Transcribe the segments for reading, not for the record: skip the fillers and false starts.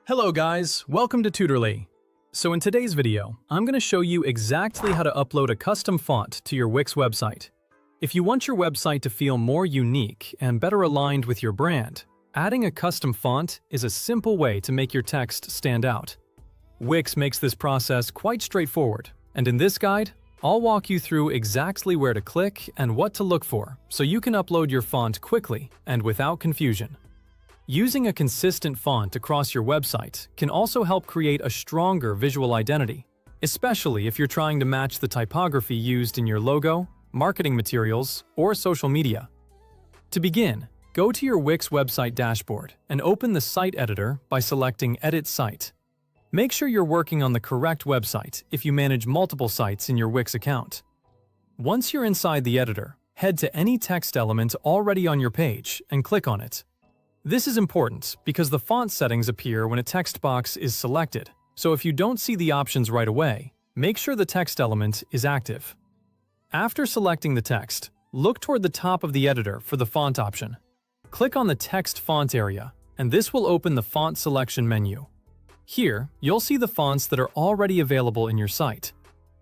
Hello guys, welcome to Tutorly. So in today's video, I'm going to show you exactly how to upload a custom font to your Wix website. If you want your website to feel more unique and better aligned with your brand, adding a custom font is a simple way to make your text stand out. Wix makes this process quite straightforward, and in this guide, I'll walk you through exactly where to click and what to look for so you can upload your font quickly and without confusion. Using a consistent font across your website can also help create a stronger visual identity, especially if you're trying to match the typography used in your logo, marketing materials, or social media. To begin, go to your Wix website dashboard and open the Site Editor by selecting Edit Site. Make sure you're working on the correct website if you manage multiple sites in your Wix account. Once you're inside the editor, head to any text element already on your page and click on it. This is important because the font settings appear when a text box is selected, so if you don't see the options right away, make sure the text element is active. After selecting the text, look toward the top of the editor for the font option. Click on the text font area, and this will open the font selection menu. Here, you'll see the fonts that are already available in your site.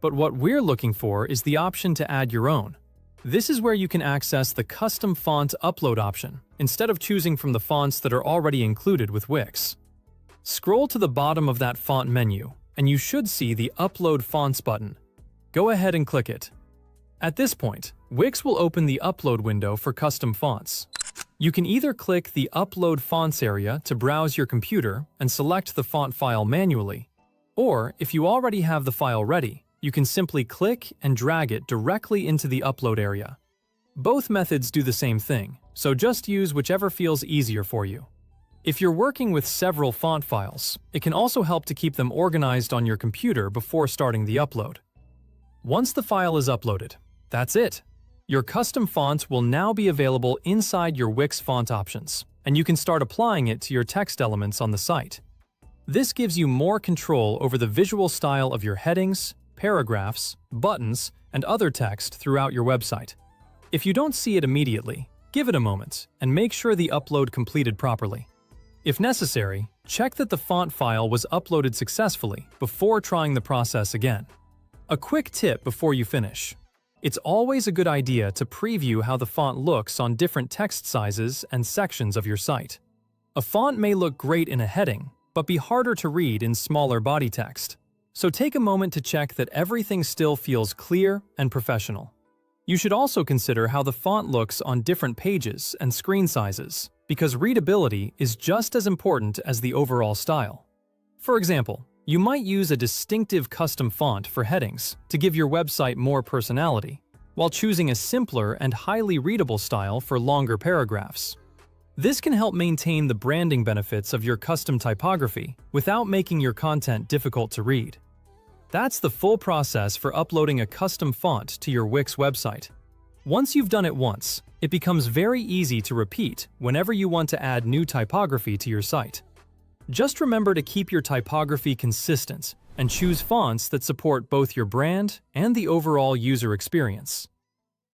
But what we're looking for is the option to add your own. This is where you can access the custom font upload option, instead of choosing from the fonts that are already included with Wix. Scroll to the bottom of that font menu, and you should see the Upload Fonts button. Go ahead and click it. At this point, Wix will open the upload window for custom fonts. You can either click the Upload Fonts area to browse your computer and select the font file manually, or if you already have the file ready, you can simply click and drag it directly into the upload area. Both methods do the same thing, so just use whichever feels easier for you. If you're working with several font files, it can also help to keep them organized on your computer before starting the upload. Once the file is uploaded, that's it. Your custom font will now be available inside your Wix font options, and you can start applying it to your text elements on the site. This gives you more control over the visual style of your headings, paragraphs, buttons, and other text throughout your website. If you don't see it immediately, give it a moment and make sure the upload completed properly. If necessary, check that the font file was uploaded successfully before trying the process again. A quick tip before you finish. It's always a good idea to preview how the font looks on different text sizes and sections of your site. A font may look great in a heading, but be harder to read in smaller body text. So take a moment to check that everything still feels clear and professional. You should also consider how the font looks on different pages and screen sizes, because readability is just as important as the overall style. For example, you might use a distinctive custom font for headings to give your website more personality, while choosing a simpler and highly readable style for longer paragraphs. This can help maintain the branding benefits of your custom typography without making your content difficult to read. That's the full process for uploading a custom font to your Wix website. Once you've done it once, it becomes very easy to repeat whenever you want to add new typography to your site. Just remember to keep your typography consistent and choose fonts that support both your brand and the overall user experience.